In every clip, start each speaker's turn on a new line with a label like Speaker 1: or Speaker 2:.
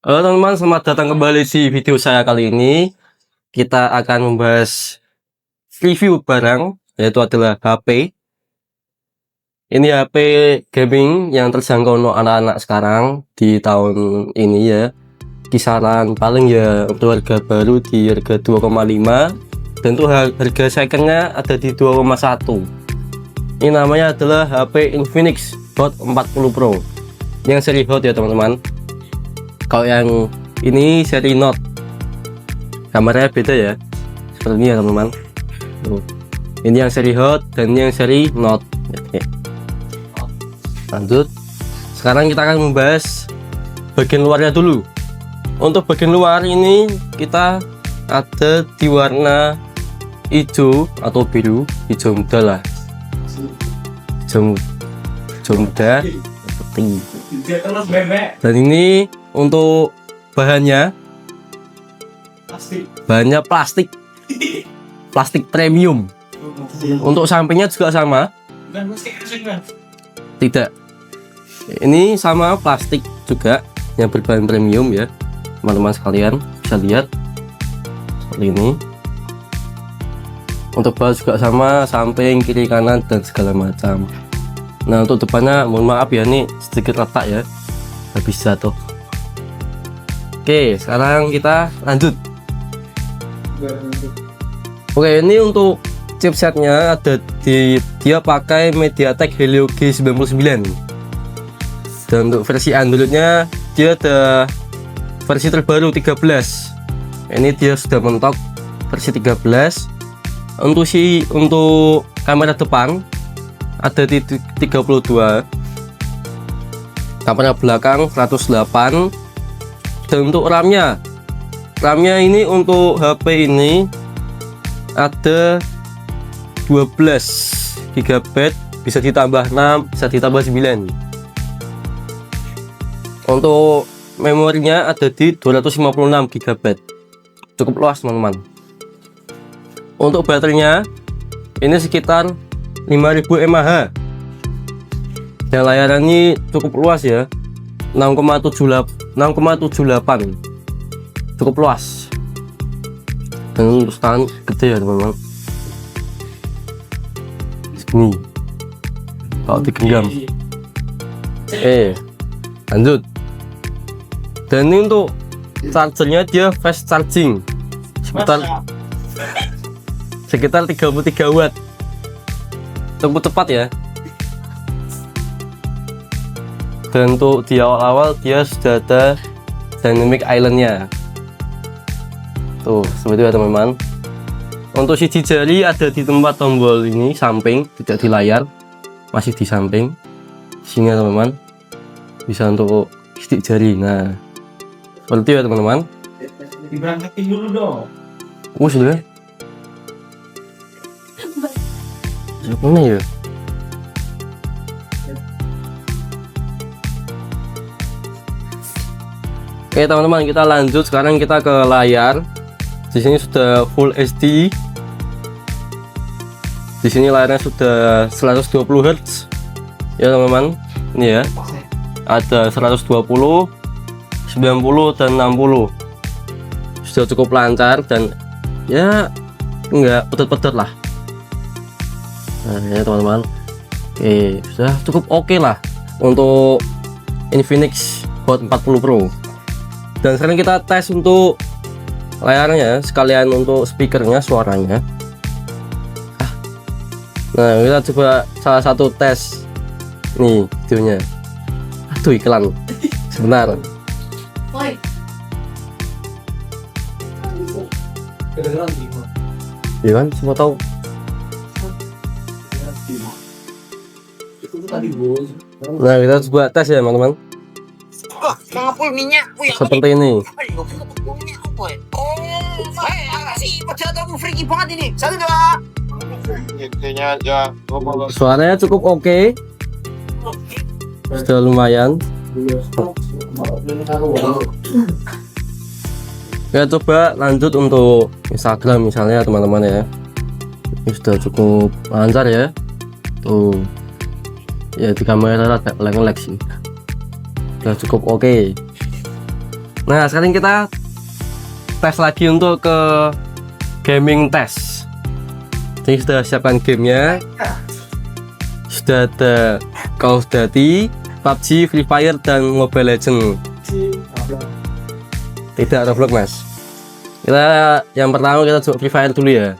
Speaker 1: Halo teman-teman, selamat datang kembali di video saya kali ini. Kita akan membahas review barang, yaitu adalah HP. Ini HP gaming yang terjangkau untuk anak-anak sekarang di tahun ini ya. Kisaran paling ya untuk harga baru di harga 2,5, dan untuk harga secondnya ada di 2,1. Ini namanya adalah HP Infinix Hot 40 Pro yang seri Hot ya teman-teman. Kalau yang ini seri Note, kameranya beda ya, seperti ini ya teman-teman. Ini yang seri Hot dan ini yang seri Note. Lanjut, sekarang kita akan membahas bagian luarnya dulu. Untuk bagian luar ini kita ada di warna hijau atau biru, hijau muda lah, hijau muda seperti. Dan ini untuk bahannya plastik premium. Untuk sampingnya juga sama, tidak, ini sama plastik juga yang berbahan premium ya teman-teman sekalian, bisa lihat seperti ini. Untuk bawah juga sama, samping, kiri, kanan dan segala macam. Nah untuk depannya mohon maaf ya, ini sedikit retak ya, habis jatuh. Oke, sekarang kita lanjut. Oke, ini untuk chipsetnya ada dia pakai MediaTek Helio G99. Dan untuk versi Androidnya dia ada versi terbaru 13. Ini dia sudah mentok versi 13. Untuk kamera depan ada di 32. Kamera belakang 108. Dan untuk RAM-nya ini untuk HP ini ada 12 GB, bisa ditambah 6, bisa ditambah 9. Untuk memorinya ada di 256 GB, cukup luas teman-teman. Untuk baterainya ini sekitar 5000 mAh, dan layarnya ini cukup luas ya, 6,78, cukup luas, dan untuk stand gede ya teman-teman, segini kalau digenggam. Lanjut, dan ini untuk chargernya dia fast charging sekitar 33 watt, cukup cepat ya. Dan untuk di awal-awal dia sudah ada dynamic islandnya tuh, seperti itu ya teman-teman. Untuk sisi jari ada di tempat tombol ini, samping, tidak di layar, masih di samping sini ya teman-teman, bisa untuk sidik jari. Nah seperti itu ya teman-teman.
Speaker 2: Diberangkatin dulu dong.
Speaker 1: Sudah mana ya? Oke teman-teman, kita lanjut. Sekarang kita ke layar. Di sini sudah Full HD. Di sini layarnya sudah 120 Hz ya teman-teman. Ini ya, ada 120, 90 dan 60. Sudah cukup lancar dan ya enggak pedet-pedet lah. Nah ya teman-teman, sudah cukup oke lah untuk Infinix Hot 40 Pro. Dan sekarang kita tes untuk layarnya sekalian untuk speakernya, suaranya. Nah kita coba salah satu tes nih videonya. Aduh iklan sebentar. Iya kan, semua tahu. Nah kita coba tes ya teman-teman. Seperti ini. Suaranya cukup oke. Sudah lumayan. Ya coba lanjut untuk Instagram misalnya teman-teman ya. Ini sudah cukup lancar ya. Tuh. Ya di kamera agak lag sih. Sudah cukup oke. Nah, sekarang kita tes lagi untuk ke gaming test. Jadi sudah siapkan gamenya. Sudah ada Call of Duty, PUBG, Free Fire, dan Mobile Legends. Tidak Roblox, Mas. Kita yang pertama kita coba Free Fire dulu ya.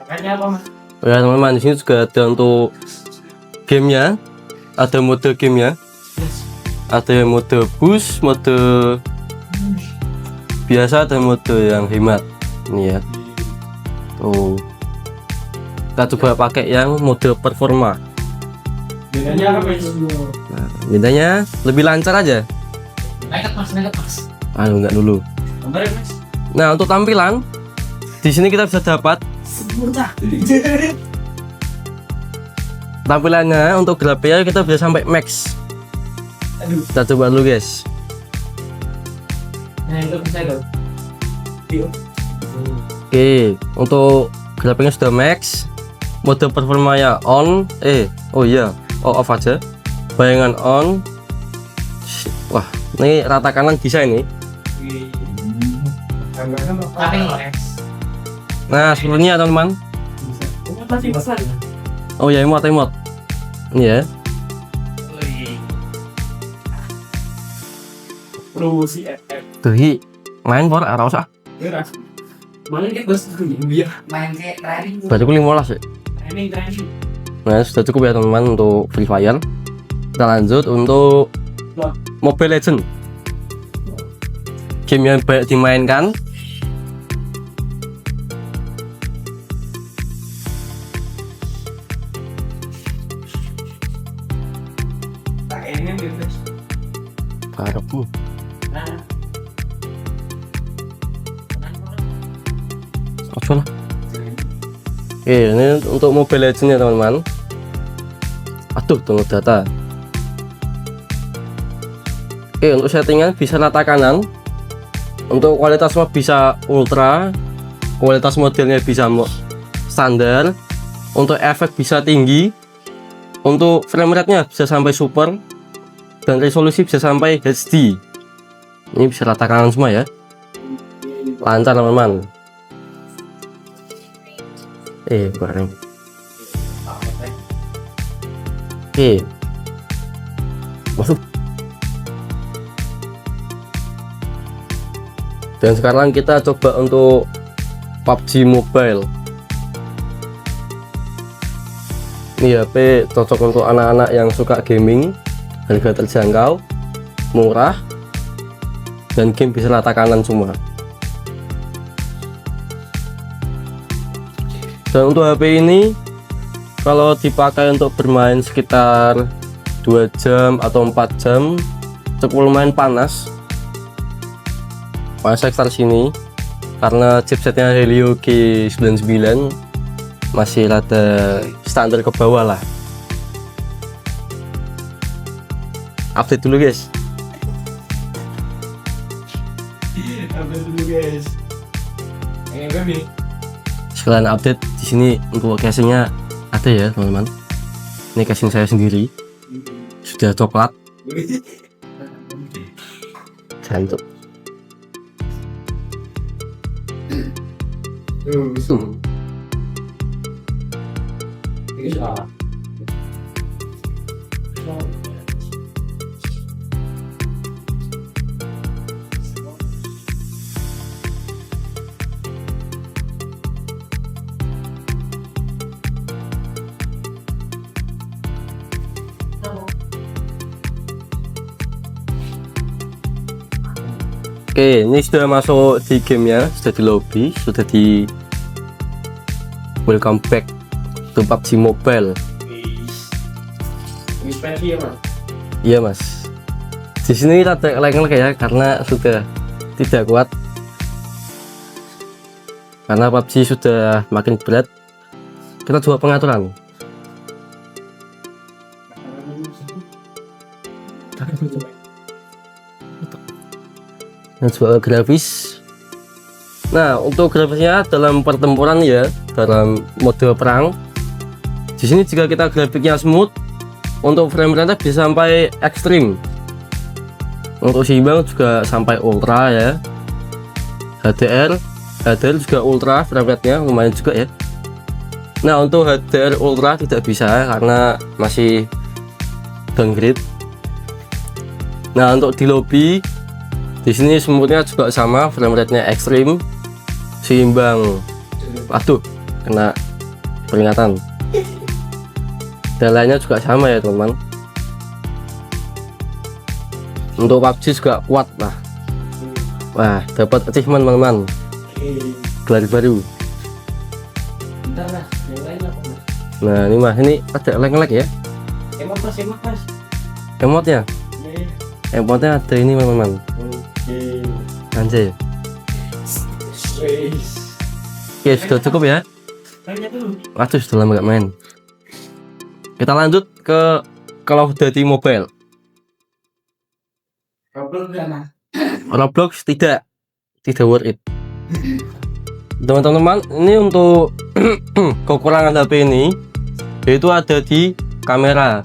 Speaker 2: Makanya apa mas?
Speaker 1: Ya teman-teman, di sini juga ada untuk gamenya, ada mode gamenya, ada yang mode boost, mode biasa, dan mode yang hemat. Ini ya. Tuh. Kita coba pakai yang mode performa.
Speaker 2: Bedanya apa mas?
Speaker 1: Nah, bedanya lebih lancar aja.
Speaker 2: Nekat mas.
Speaker 1: Enggak dulu.
Speaker 2: Gambarnya mas.
Speaker 1: Nah, untuk tampilan di sini kita bisa dapat tampilannya. Untuk grafiknya kita bisa sampai max.
Speaker 2: Aduh.
Speaker 1: Kita coba dulu guys.
Speaker 2: Nah itu bisa dong. Yuk.
Speaker 1: Oke, untuk grafiknya sudah max. Mode performanya on. Off aja. Bayangan on. Wah, ini rata kanan bisa ini.
Speaker 2: Tapi Lex.
Speaker 1: Nah, sebenarnya teman-teman.
Speaker 2: Masih besar.
Speaker 1: Oh ya, emot. Ini ya.
Speaker 2: Promosi FF.
Speaker 1: Tuh, main por ora usah.
Speaker 2: Beras. Main kayak bos dia. Main kayak training.
Speaker 1: Berarti ku 15 ya.
Speaker 2: Training.
Speaker 1: Nah, sudah cukup ya teman-teman untuk Free Fire. Kita lanjut untuk Mobile Legends. Game yang banyak dimainkan.
Speaker 2: Tak ini bebas.
Speaker 1: Harapmu.
Speaker 2: Nah.
Speaker 1: Oke lah. Oke, ini untuk Mobile Legends ya teman-teman. Aduh, tunggu data. Oke, untuk settingan bisa rata kanan. Untuk kualitas map bisa ultra. Kualitas modelnya bisa standar. Untuk efek bisa tinggi. Untuk frame rate-nya bisa sampai super. Dan resolusi bisa sampai HD. Ini bisa rata kanan semua ya. Lancar teman-teman. Bareng. Oke. Masuk. Dan sekarang kita coba untuk PUBG Mobile. Ini HP cocok untuk anak-anak yang suka gaming, harga terjangkau, murah, dan game bisa rata kanan semua. Dan untuk HP ini kalau dipakai untuk bermain sekitar 2 jam atau 4 jam cukup lumayan panas sekitar sini, karena chipsetnya Helio G99 masih rada standar ke bawah lah. Update dulu guys. Sekalian update di sini untuk casingnya ada ya teman-teman. Ini casing saya sendiri, sudah coklat. Cantik.
Speaker 2: Ini salah.
Speaker 1: Oke, ini sudah masuk di gamenya, sudah di lobby, sudah di welcome back to PUBG Mobile.
Speaker 2: Ini spesial ya mas.
Speaker 1: Iya mas. Di sini rada lag ya, karena sudah tidak kuat. Karena PUBG sudah makin berat. Kita coba pengaturan. Dan coba grafis. Nah, untuk grafisnya dalam pertempuran ya, dalam mode perang. Di sini jika kita grafiknya smooth, Untuk frame rate bisa sampai ekstrim, untuk seimbang juga sampai ultra ya. HDR juga ultra, frame rate nya lumayan juga ya. Nah untuk HDR ultra tidak bisa karena masih downgrade. Nah untuk di lobby di sini smoothnya juga sama, frame rate nya ekstrim, seimbang. Aduh, kena peringatan. Dan lainnya juga sama ya teman-teman. Untuk PUBG juga kuat lah. Wah, dapat achievement teman-teman, gelar baru.
Speaker 2: Bentar mas, yang lain apa mas?
Speaker 1: Nah ini mah, ini ada lag-lag ya
Speaker 2: Emot mas.
Speaker 1: emotnya.
Speaker 2: Iya.
Speaker 1: Emotnya ada ini teman-teman.
Speaker 2: Oke.
Speaker 1: Anjay.
Speaker 2: Wes.
Speaker 1: Oke, sudah cukup ya.
Speaker 2: Tanya dulu.
Speaker 1: Waduh, sudah lama gak main. Kita lanjut ke Call of Duty Mobile.
Speaker 2: Problem gak mas?
Speaker 1: Roblox tidak worth it. Teman-teman, ini untuk kekurangan HP ini yaitu ada di kamera.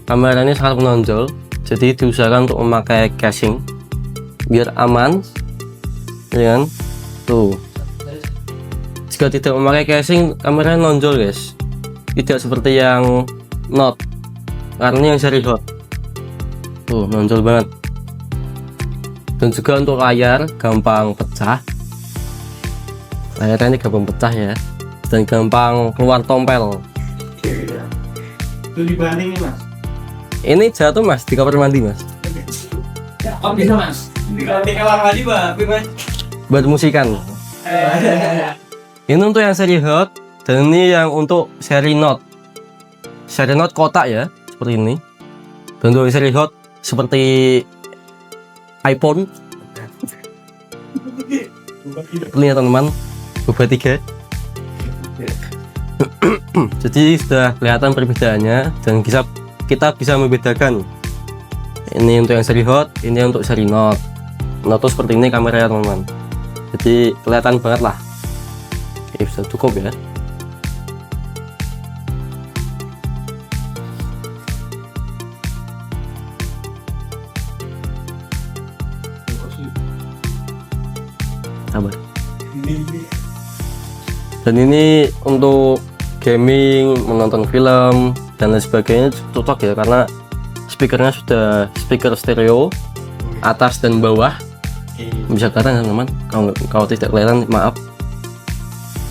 Speaker 1: Kamera ini sangat menonjol, jadi diusahakan untuk memakai casing biar aman, ya kan? Tuh, jika tidak memakai casing kamera nonjol guys, tidak seperti yang Note, karena yang seri Hot tuh nonjol banget. Dan juga untuk layar gampang pecah, layarnya ini gampang pecah ya, dan gampang keluar tompel.
Speaker 2: Itu dibanding nih mas.
Speaker 1: Ini jatuh mas di kamar mandi mas,
Speaker 2: Oh bisa mas. Di kamar mandi mas.
Speaker 1: buat musikan. Ini untuk yang seri Hot, dan ini yang untuk seri Note. Seri Note kotak ya, seperti ini. Dan untuk yang seri Hot seperti iPhone. Ini ya teman-teman, ubah 3. Jadi sudah kelihatan perbedaannya, dan kita bisa membedakan ini untuk yang seri Hot, ini untuk seri Note. Note seperti ini kameranya teman-teman, jadi kelihatan banget lah. Oke, sudah cukup ya. Sabar. Dan ini untuk gaming, menonton film dan lain sebagainya cocok ya, karena speakernya sudah speaker stereo atas dan bawah. Bisa kelihatan teman-teman, kalau tidak kelihatan maaf.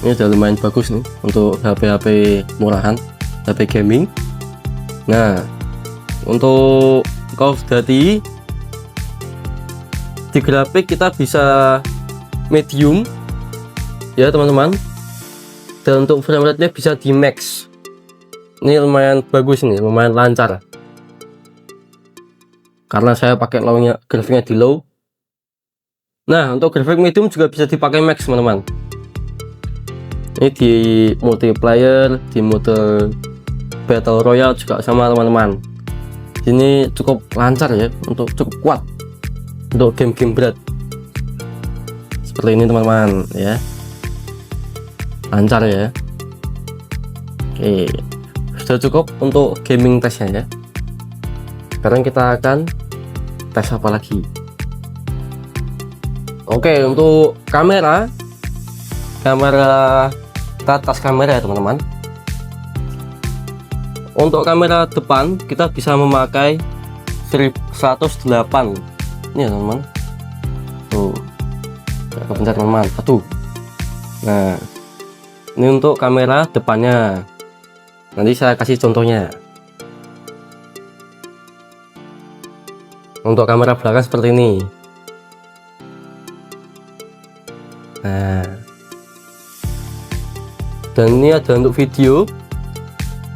Speaker 1: Ini udah lumayan bagus nih untuk HP-HP murahan, HP gaming. Nah untuk Call of Duty di grafik kita bisa medium ya teman-teman, dan untuk frame rate nya bisa di max. Ini lumayan bagus nih, lumayan lancar karena saya pakai grafiknya di low. Nah untuk grafik medium juga bisa dipakai max teman-teman. Ini di multiplayer, di mode battle royale juga sama teman-teman. Ini cukup lancar ya, untuk cukup kuat untuk game-game berat seperti ini teman-teman ya, lancar ya. Oke, sudah cukup untuk gaming testnya ya. Sekarang kita akan tes apa lagi. Oke, untuk kamera kita tes kamera ya teman-teman. Untuk kamera depan kita bisa memakai 108 ini ya teman-teman. Tuh, kepencet teman-teman. Aduh. Nah, ini untuk kamera depannya. Nanti saya kasih contohnya. Untuk kamera belakang seperti ini. Nah, dan ini ada untuk video.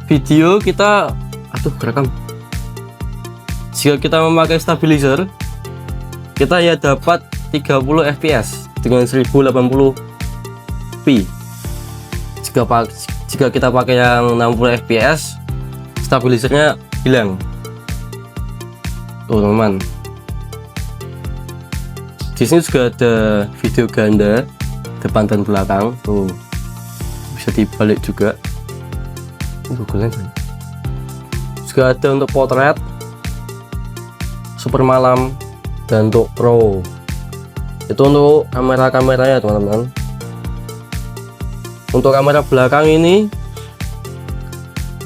Speaker 1: Video kita, aduh kerekam. Jika kita memakai stabilizer, kita ya dapat 30 fps dengan 1080p. Jika kita pakai yang 60 fps, stabilizernya hilang. Tuh teman-teman, di sini juga ada video ganda depan dan belakang. Tuh, bisa dibalik juga. Ini Google Lens juga juga ada untuk potret, super malam, dan untuk pro. Itu untuk kamera-kameranya teman-teman. Untuk kamera belakang ini,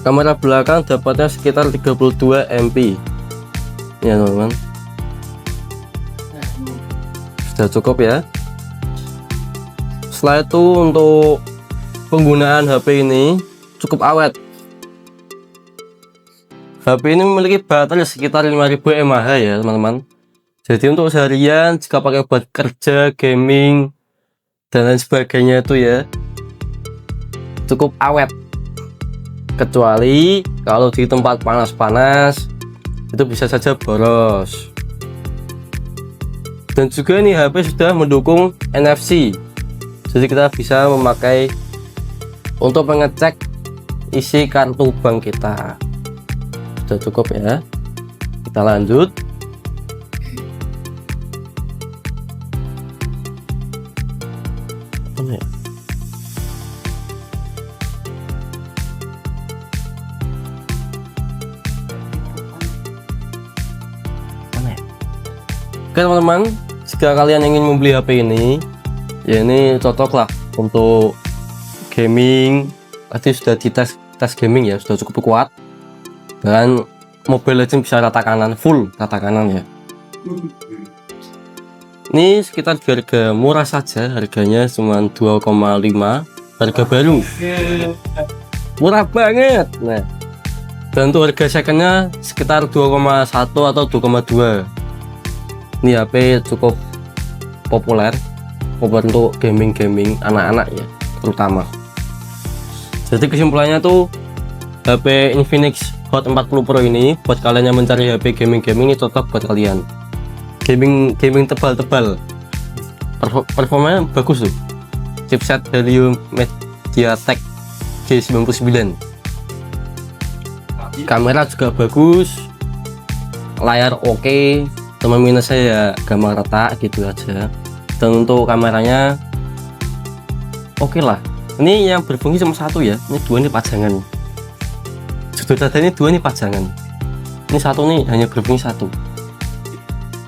Speaker 1: kamera belakang dapatnya sekitar 32 MP ya teman-teman. Sudah cukup ya. Setelah itu untuk penggunaan HP ini cukup awet. HP ini memiliki baterai sekitar 5000 mAh ya teman-teman. Jadi untuk seharian jika pakai buat kerja, gaming, dan lain sebagainya itu ya cukup awet. Kecuali kalau di tempat panas-panas itu bisa saja boros. Dan juga ini HP sudah mendukung NFC. Jadi kita bisa memakai untuk mengecek isi kartu bank kita. Sudah cukup ya. Kita lanjut. Mana ya? Oke teman-teman, jika kalian ingin membeli HP ini, ya ini cocok lah untuk gaming. Pasti sudah dites gaming ya, sudah cukup kuat. Dan Mobile Legends bisa rata kanan, full rata kanan ya. Ini sekitar harga murah saja, harganya cuma 2,5, harga baru. Murah banget. Nah, dan untuk harga secondnya sekitar 2,1 atau 2,2. Ini HP cukup populer untuk gaming anak-anak ya terutama. Jadi kesimpulannya tuh HP Infinix Hot 40 Pro ini buat kalian yang mencari HP gaming ini cocok buat kalian. Gaming tebal-tebal, performanya bagus tuh. Chipset Helio MediaTek G99. Kamera juga bagus, layar oke. Cuma minusnya ya gambar retak gitu aja. Dan untuk kameranya oke lah. Ini yang berfungsi cuma satu ya. Ini dua ini pajangan. Judul data ini dua ini pajangan. Ini satu nih hanya berfungsi satu.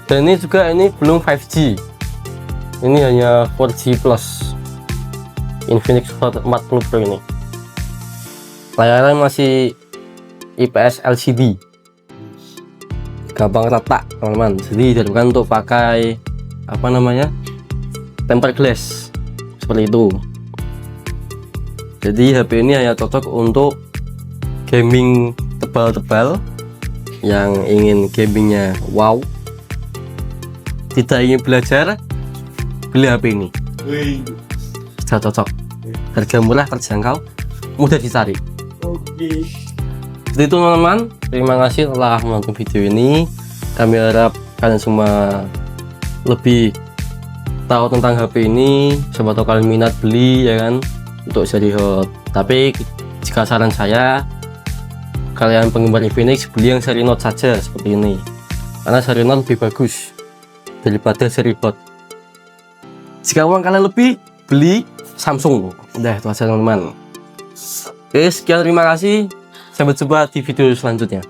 Speaker 1: Dan ini juga ini belum 5G. Ini hanya 4G plus. Infinix Hot 40 Pro ini. Layarnya masih IPS LCD. Gampang retak teman-teman, jadi diharapkan untuk pakai apa namanya tempered glass seperti itu. Jadi HP ini hanya cocok untuk gaming tebal-tebal yang ingin gamingnya wow, tidak ingin belajar, beli HP ini sudah cocok. Harga murah, terjangkau, mudah dicari. Jadi itu teman-teman, terima kasih telah menonton video ini. Kami harap kalian semua lebih tahu tentang HP ini. Siapa tahu kalian minat beli ya kan, untuk seri Hot. Tapi jika saran saya, kalian penggemar Infinix beli yang seri Note saja seperti ini, karena seri Note lebih bagus daripada seri Hot. Jika uang kalian lebih, beli Samsung. Udah itu aja teman-teman. Oke, sekian, terima kasih. Sampai jumpa di video selanjutnya.